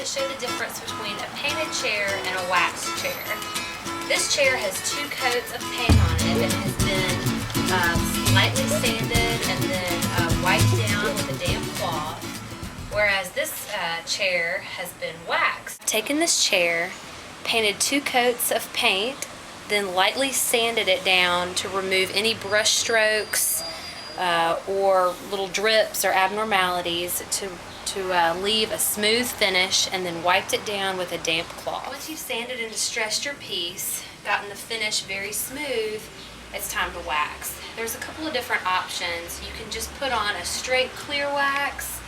to show the difference between a painted chair and a wax chair. This chair has 2 coats of paint on it. It has been slightly sanded and then wiped down with a damp cloth, whereas this chair has been waxed. I've taken this chair, painted 2 coats of paint, then lightly sanded it down to remove any brush strokes or little drips or abnormalities to leave a smooth finish, and then wiped it down with a damp cloth. Once you've sanded and distressed your piece, gotten the finish very smooth, it's time to wax. There's a couple of different options. You can just put on a straight clear wax,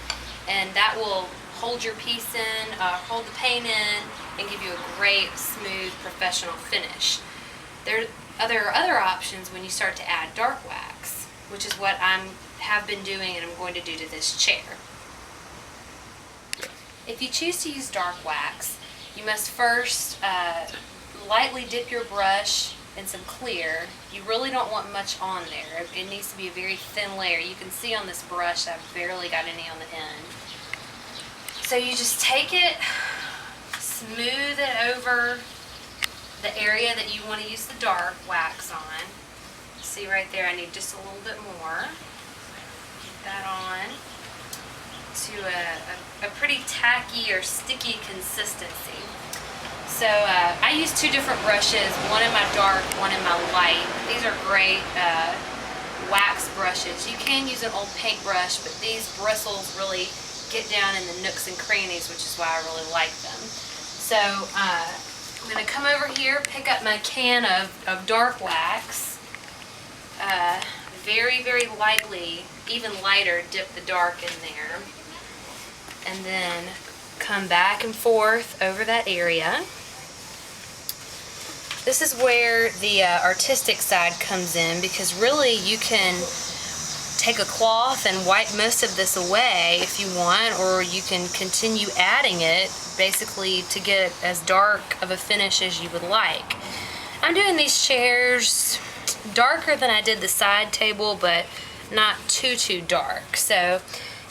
and that will hold your piece in, hold the paint in, and give you a great, smooth, professional finish. There are other options when you start to add dark wax, which is what I have been doing and I'm going to do to this chair. If you choose to use dark wax, you must first lightly dip your brush in some clear. You really don't want much on there. It needs to be a very thin layer. You can see on this brush I've barely got any on the end. So you just take it, smooth it over the area that you want to use the dark wax on. See right there, I need just a little bit more. Get that on to a pretty tacky or sticky consistency. So I use 2 different brushes, one in my dark, one in my light. These are great wax brushes. You can use an old paint brush, but these bristles really get down in the nooks and crannies, which is why I really like them. So I'm going to come over here, pick up my can of dark wax, very, very lightly, even lighter, dip the dark in there, and then come back and forth over that area. This is where the artistic side comes in, because really you can take a cloth and wipe most of this away if you want, or you can continue adding it basically to get as dark of a finish as you would like. I'm doing these chairs darker than I did the side table, but not too dark. So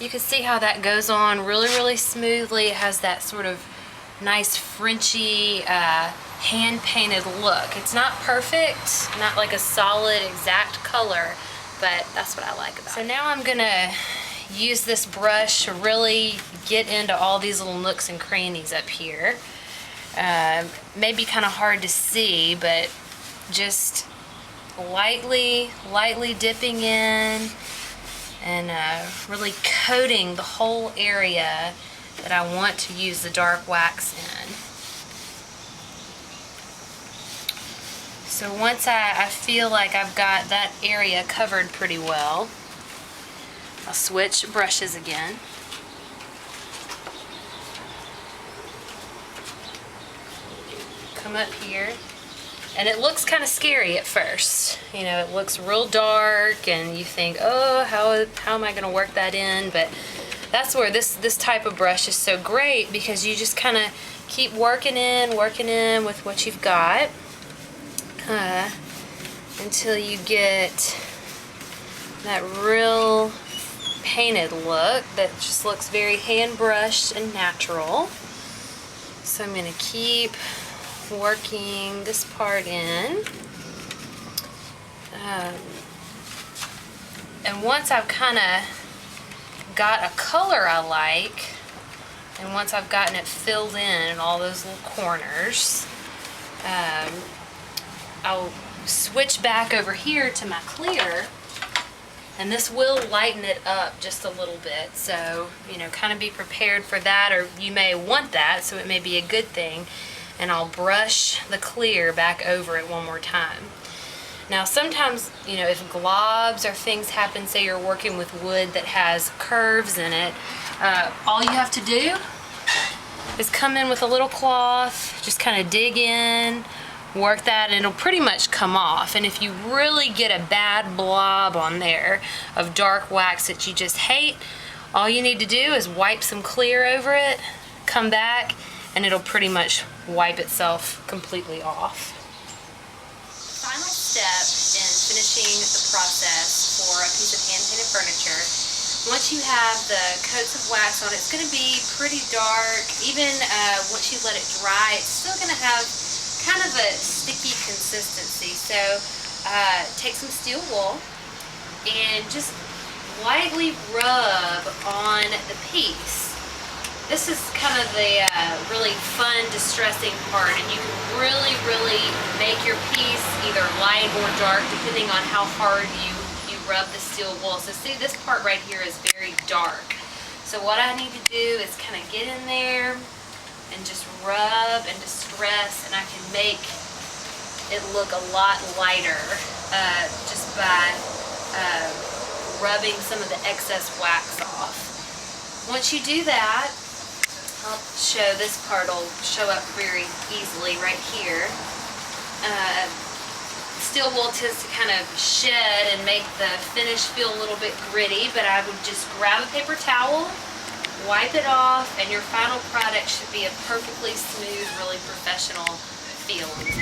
you can see how that goes on really smoothly. It has that sort of nice Frenchy hand-painted look. It's not perfect, not like a solid exact color, but that's what I like about it. So now I'm gonna use this brush to really get into all these little nooks and crannies up here. Maybe kind of hard to see, but just lightly dipping in and really coating the whole area that I want to use the dark wax in. So once I feel like I've got that area covered pretty well, I'll switch brushes again. Come up here. And it looks kind of scary at first. You know, it looks real dark and you think, oh, how am I going to work that in? But that's where this type of brush is so great, because you just kind of keep working in with what you've got until you get that real painted look that just looks very hand brushed and natural. So I'm going to keep working this part in, and once I've kind of got a color I like, and once I've gotten it filled in all those little corners, I'll switch back over here to my clear, and this will lighten it up just a little bit. So, you know, kind of be prepared for that, or you may want that, so it may be a good thing. And I'll brush the clear back over it one more time. Now sometimes, you know, if globs or things happen, say you're working with wood that has curves in it, all you have to do is come in with a little cloth, just kind of dig in, work that, and it'll pretty much come off. And if you really get a bad blob on there of dark wax that you just hate, all you need to do is wipe some clear over it, come back, and it'll pretty much wipe itself completely off. The final step in finishing the process for a piece of hand-painted furniture Once you have the coats of wax on, it's going to be pretty dark. Even once you let it dry, it's still going to have kind of a sticky consistency. So take some steel wool and just lightly rub on the piece. This is kind of the really fun, distressing part, and you can really make your piece either light or dark depending on how hard you rub the steel wool. So see, this part right here is very dark. So what I need to do is kind of get in there and just rub and distress, and I can make it look a lot lighter just by rubbing some of the excess wax off. Once you do that, I'll show this part will show up very easily right here. Steel wool tends to kind of shed and make the finish feel a little bit gritty, but I would just grab a paper towel, wipe it off, and your final product should be a perfectly smooth, really professional feeling.